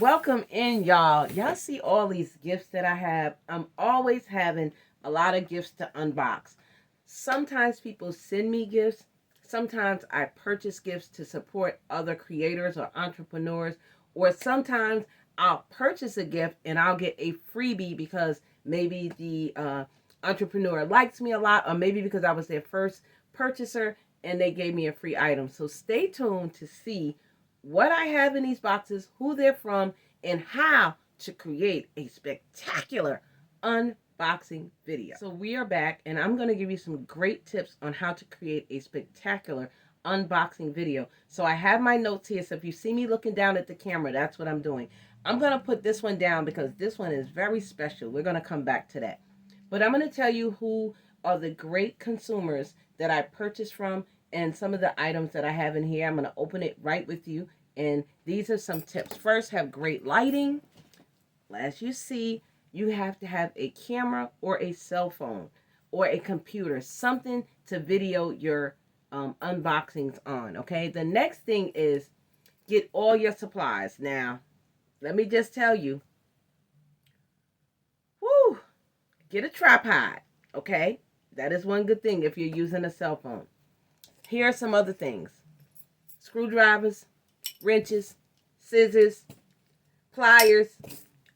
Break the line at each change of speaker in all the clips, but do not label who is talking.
Welcome in, y'all. Y'all see all these gifts that I have. I'm always having a lot of gifts to unbox. Sometimes people send me gifts. Sometimes I purchase gifts to support other creators or entrepreneurs. Or sometimes I'll purchase a gift and I'll get a freebie because maybe the entrepreneur likes me a lot, or maybe because I was their first purchaser and they gave me a free item. So stay tuned to see what I have in these boxes, who they're from, and how to create a spectacular unboxing video. So we are back, and I'm going to give you some great tips on how to create a spectacular unboxing video. So I have my notes here, so if you see me looking down at the camera, that's what I'm doing. I'm going to put this one down because this one is very special. We're going to come back to that. But I'm going to tell you who are the great consumers that I purchased from and some of the items that I have in here. I'm going to open it right with you. And these are some tips. First, have great lighting. As you see, you have to have a camera or a cell phone or a computer, something to video your unboxings on, okay? The next thing is get all your supplies. Now, let me just tell you, get a tripod, okay? That is one good thing if you're using a cell phone. Here are some other things. Screwdrivers, wrenches, scissors, pliers,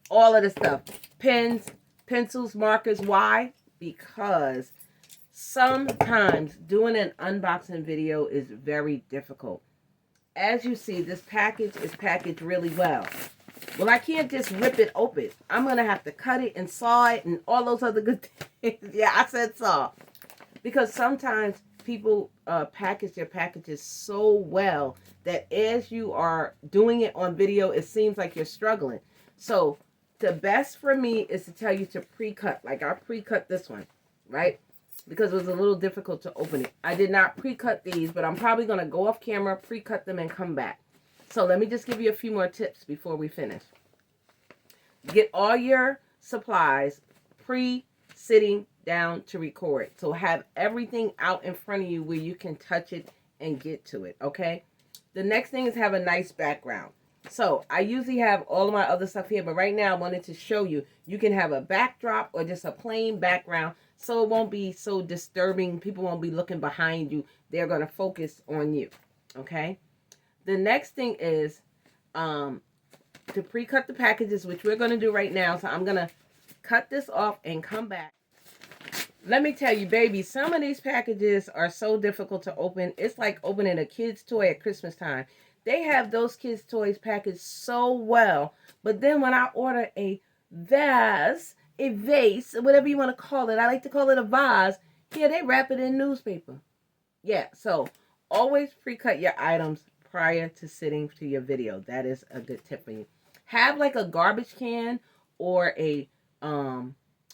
all of the stuff. Pens, pencils, markers. Why? Because sometimes doing an unboxing video is very difficult. As you see, this package is packaged really well. Well, I can't just rip it open. I'm going to have to cut it and saw it and all those other good things. Yeah, I said saw. Because sometimes people package their packages so well that as you are doing it on video, it seems like you're struggling. So the best for me is to tell you to pre-cut. Like I pre-cut this one, right? Because it was a little difficult to open it. I did not pre-cut these, but I'm probably going to go off camera, pre-cut them, and come back. So let me just give you a few more tips before we finish. Get all your supplies pre-sitting down to record. So have everything out in front of you where you can touch it and get to it, okay? The next thing is have a nice background. So I usually have all of my other stuff here, but right now I wanted to show you, you can have a backdrop or just a plain background so it won't be so disturbing. People won't be looking behind you. They're going to focus on you, okay? The next thing is to pre-cut the packages, which we're going to do right now. So I'm going to cut this off and come back. Let me tell you, baby, some of these packages are so difficult to open. It's like opening a kid's toy at Christmas time. They have those kids' toys packaged so well. But then when I order a vase, whatever you want to call it, I like to call it a vase. Here, they wrap it in newspaper. Yeah, so always pre-cut your items prior to sitting to your video. That is a good tip for you. Have like a garbage can or a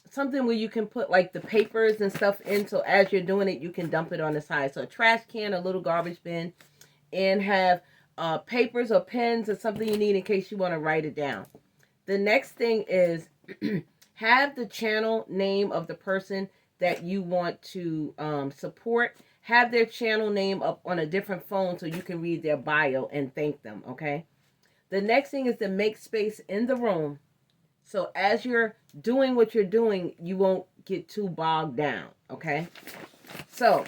something where you can put like the papers and stuff in, so as you're doing it you can dump it on the side. So a trash can, a little garbage bin, and have papers or pens or something you need in case you want to write it down. The next thing is have the channel name of the person that you want to support. Have their channel name up on a different phone so you can read their bio and thank them, okay? The next thing is to make space in the room. So as you're doing what you're doing, you won't get too bogged down, okay? So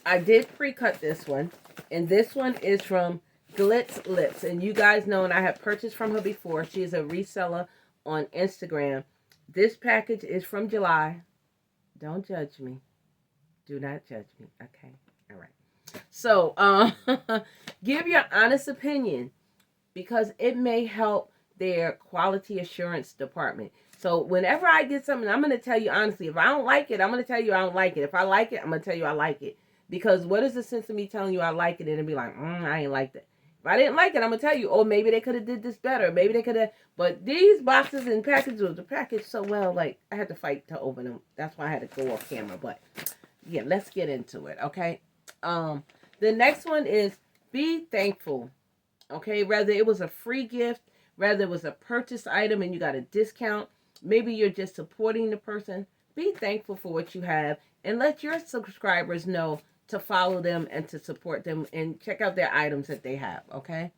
I did pre-cut this one. And this one is from Glitz Lips. And you guys know, and I have purchased from her before. She is a reseller on Instagram. This package is from July. Don't judge me. Do not judge me. Okay. All right. So, give your honest opinion because it may help their quality assurance department. So, whenever I get something, I'm going to tell you honestly. If I don't like it, I'm going to tell you I don't like it. If I like it, I'm going to tell you I like it. Because what is the sense of me telling you I like it and be like, I ain't like that. If I didn't like it, I'm going to tell you, oh, maybe they could have did this better. Maybe they could have. But these boxes and packages were packaged so well, like, I had to fight to open them. That's why I had to go off camera. But, yeah, let's get into it, okay? The next one is be thankful, okay? Whether it was a free gift, whether it was a purchase item and you got a discount, maybe you're just supporting the person. Be thankful for what you have and let your subscribers know to follow them and to support them and check out their items that they have, okay?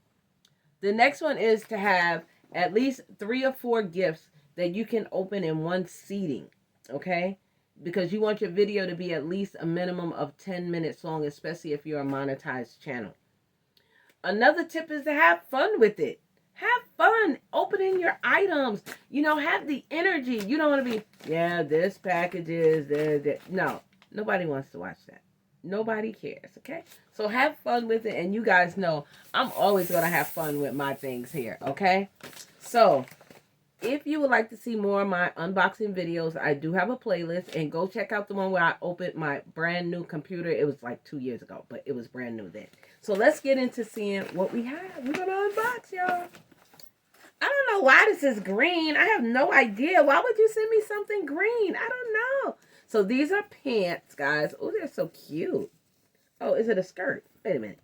The next one is to have at least 3 or 4 gifts that you can open in one seating, okay? Because you want your video to be at least a minimum of 10 minutes long, especially if you're a monetized channel. Another tip is to have fun with it. Have fun opening your items. You know, have the energy. You don't want to be, yeah, this package is, no, nobody wants to watch that. Nobody cares, okay? So have fun with it, and you guys know I'm always going to have fun with my things here, okay? So if you would like to see more of my unboxing videos, I do have a playlist, and go check out the one where I opened my brand new computer. It was like 2 years ago, but it was brand new then. So let's get into seeing what we have. We're going to unbox, y'all. I don't know why this is green. I have no idea. Why would you send me something green? I don't know. So these are pants, guys. Oh, they're so cute. Oh, is it a skirt? Wait a minute.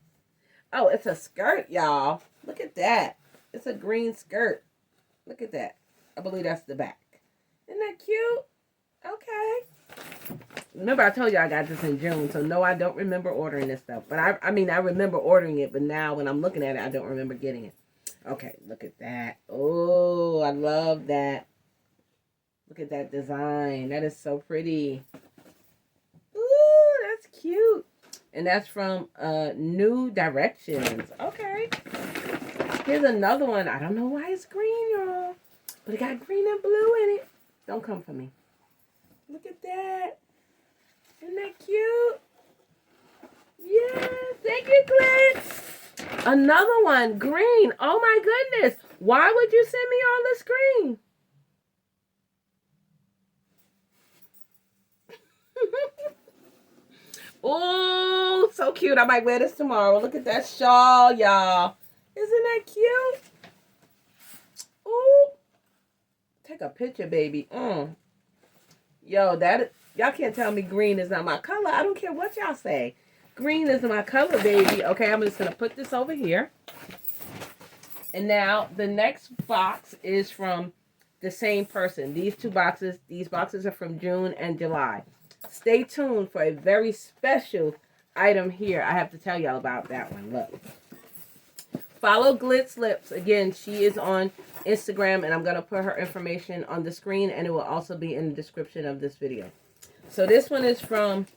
Oh, it's a skirt, y'all. Look at that. It's a green skirt. Look at that. I believe that's the back. Isn't that cute? Okay. Remember, I told you I got this in June, so no, I don't remember ordering this stuff. But I mean, I remember ordering it, but now when I'm looking at it, I don't remember getting it. Okay, look at that. Oh, I love that. Look at that design. That is so pretty. Ooh, that's cute. And that's from New Directions. Okay. Here's another one. I don't know why it's green, y'all. But it got green and blue in it. Don't come for me. Look at that. Isn't that cute? Yes. Thank you, Clint. Another one. Green. Oh, my goodness. Why would you send me all this green? Oh, so cute. I might wear this tomorrow. Look at that shawl, y'all. Isn't that cute? Oh, take a picture, baby. Yo, y'all can't tell me green is not my color. I don't care what y'all say. Green is my color, baby. Okay, I'm just going to put this over here. And now the next box is from the same person. These boxes are from June and July. Stay tuned for a very special item here. I have to tell y'all about that one. Look. Follow Glitz Lips. Again, she is on Instagram, and I'm going to put her information on the screen, and it will also be in the description of this video. So this one is from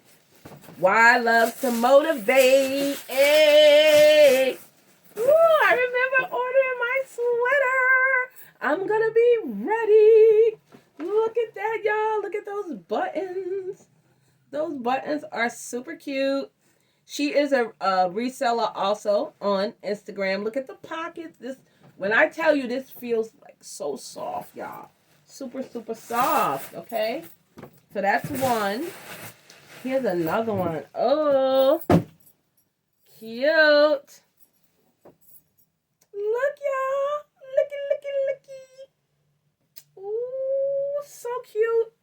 Why I Love to Motivate. Hey! Ooh, I remember ordering my sweater. I'm going to be ready. Look at that, y'all. Look at those buttons. Those buttons are super cute. She is a reseller also on Instagram. Look at the pockets. When I tell you, this feels like so soft, y'all. Super, super soft, okay? So that's one. Here's another one. Oh, cute. Look, y'all. Looky, looky, looky. Ooh, so cute.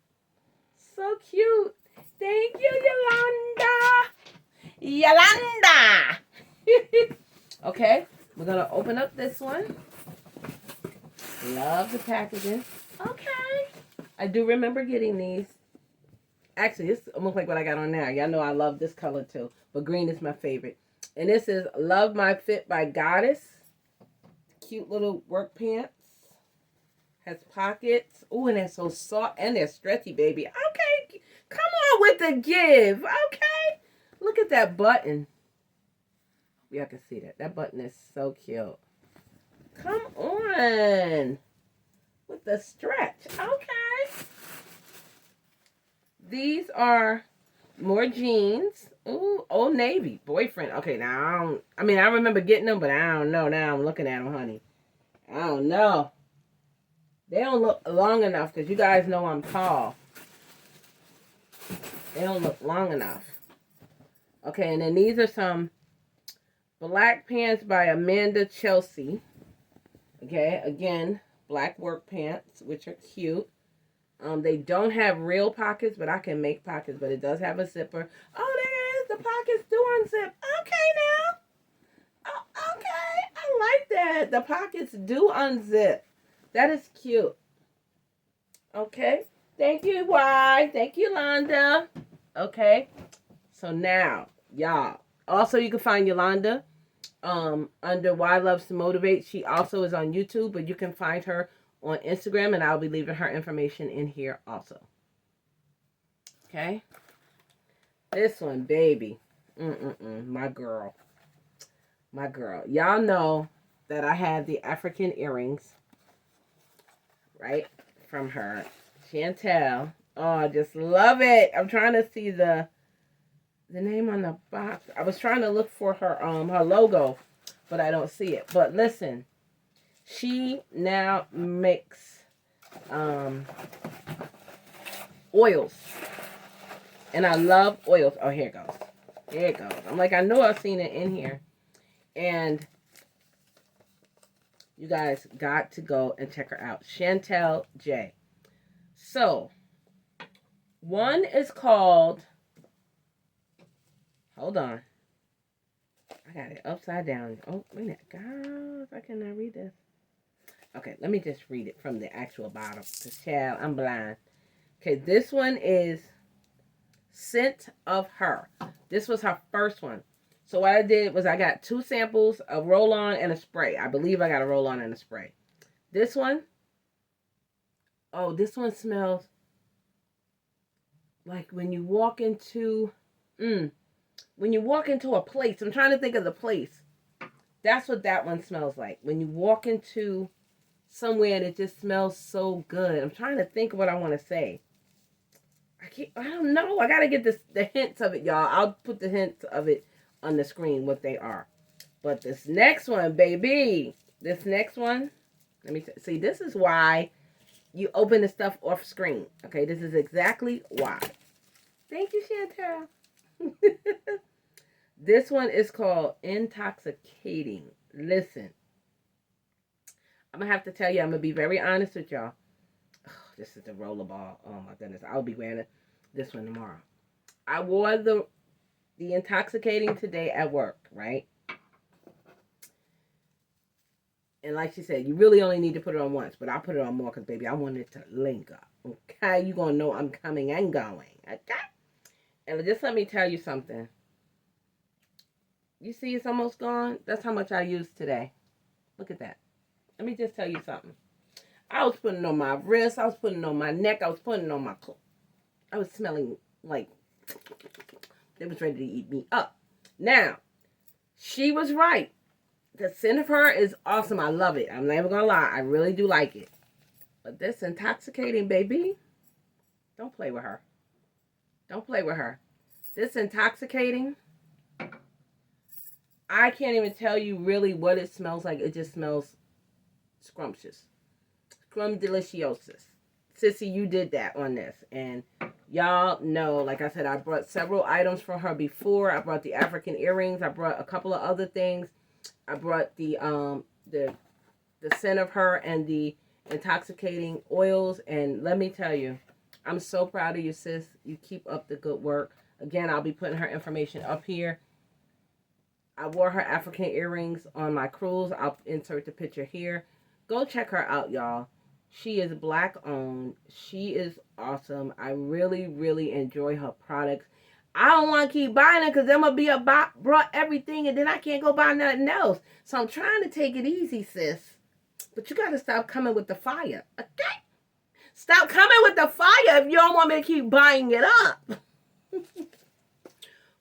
So cute. Thank you, Yolanda. Okay, we're going to open up this one. Love the packaging. Okay. I do remember getting these. Actually, this almost like what I got on now. Y'all know I love this color too. But green is my favorite. And this is Love My Fit by Goddess. Cute little work pants. Has pockets. Ooh, and they're so soft. And they're stretchy, baby. Okay. Come on with the give. Okay. Look at that button. Y'all can see that. That button is so cute. Come on. With the stretch. Okay. These are more jeans. Ooh, Old Navy. Boyfriend. Okay, now I remember getting them, but I don't know. Now I'm looking at them, honey. I don't know. They don't look long enough because you guys know I'm tall. They don't look long enough. Okay, and then these are some black pants by Amanda Chelsea. Okay, again, black work pants, which are cute. They don't have real pockets, but I can make pockets, but it does have a zipper. Oh, there it is. The pockets do unzip. Okay, now. Oh, okay. I like that. The pockets do unzip. That is cute. Okay. Thank you, Y. Thank you, Londa. Okay. So now, y'all. Also, you can find Yolanda under Why Loves to Motivate. She also is on YouTube, but you can find her on Instagram, and I'll be leaving her information in here also. Okay. This one, baby. My girl. My girl. Y'all know that I have the African earrings, right? From her. Chantel. Oh, I just love it. I'm trying to see the name on the box. I was trying to look for her her logo, but I don't see it. But listen, she now makes oils. And I love oils. Oh, here it goes. Here it goes. I'm like, I know I've seen it in here. And you guys got to go and check her out. Chantel J. So, one is called... Hold on. I got it upside down. Oh, wait a minute. God, I cannot read this. Okay, let me just read it from the actual bottom. Because, child, I'm blind. Okay, this one is Scent of Her. This was her first one. So what I did was I got 2 samples, a roll-on and a spray. I believe I got a roll-on and a spray. This one, oh, this one smells like when you walk into, when you walk into a place. I'm trying to think of the place. That's what that one smells like. When you walk into somewhere and it just smells so good. I'm trying to think of what I want to say. I don't know. I got to get the hints of it, y'all. I'll put the hints of it on the screen, what they are. But this next one, baby. This next one. Let me see. This is why you open the stuff off screen. Okay, this is exactly why. Thank you, Chantel. This one is called Intoxicating. Listen. I'm going to have to tell you, I'm going to be very honest with y'all. Oh, this is the rollerball. Oh, my goodness. I'll be wearing this one tomorrow. I wore the Intoxicating today at work, right? And like she said, you really only need to put it on once, but I'll put it on more because, baby, I want it to linger. Okay? You're going to know I'm coming and going. Okay? And just let me tell you something. You see it's almost gone? That's how much I used today. Look at that. Let me just tell you something. I was putting it on my wrist. I was putting it on my neck. I was putting it on my clothes. I was smelling like it was ready to eat me up. Now, she was right. The scent of her is awesome. I love it. I'm never going to lie. I really do like it. But this Intoxicating, baby, don't play with her. Don't play with her. This Intoxicating, I can't even tell you really what it smells like. It just smells scrumptious. Scrumdiliciosus. Sissy, you did that on this. And y'all know, like I said, I brought several items from her before. I brought the African earrings. I brought a couple of other things. I brought the scent of her and the Intoxicating oils. And let me tell you, I'm so proud of you, sis. You keep up the good work. Again, I'll be putting her information up here. I wore her African earrings on my cruise. I'll insert the picture here. Go check her out, y'all. She is Black owned. She is awesome. I really, really enjoy her products. I don't want to keep buying them because I'm going to be brought everything and then I can't go buy nothing else. So I'm trying to take it easy, sis. But you got to stop coming with the fire, okay? Stop coming with the fire if you don't want me to keep buying it up.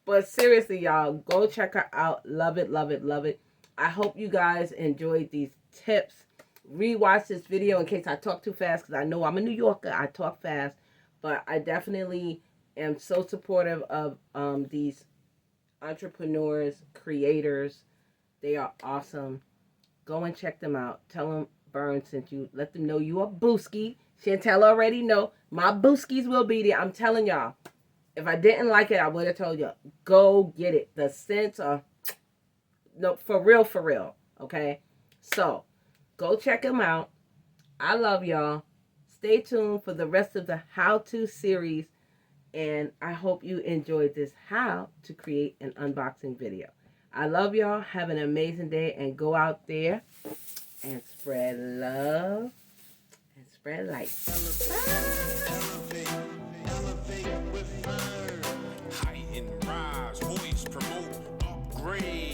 But seriously, y'all, go check her out. Love it, love it, love it. I hope you guys enjoyed these tips. Rewatch this video in case I talk too fast because I know I'm a New Yorker. I talk fast. But I definitely am so supportive of these entrepreneurs, creators. They are awesome. Go and check them out. Tell them Verne sent you. Let them know you are Booski. Chantel already know. My Booskies will be there. I'm telling y'all. If I didn't like it, I would have told you. Go get it. The scents are, no, for real. Okay? So, go check them out. I love y'all. Stay tuned for the rest of the how-to series. And I hope you enjoyed this how to create an unboxing video. I love y'all. Have an amazing day. And go out there and spread love and spread light.
Elevate with Verne. Heighten, rise, voice, promote, upgrade.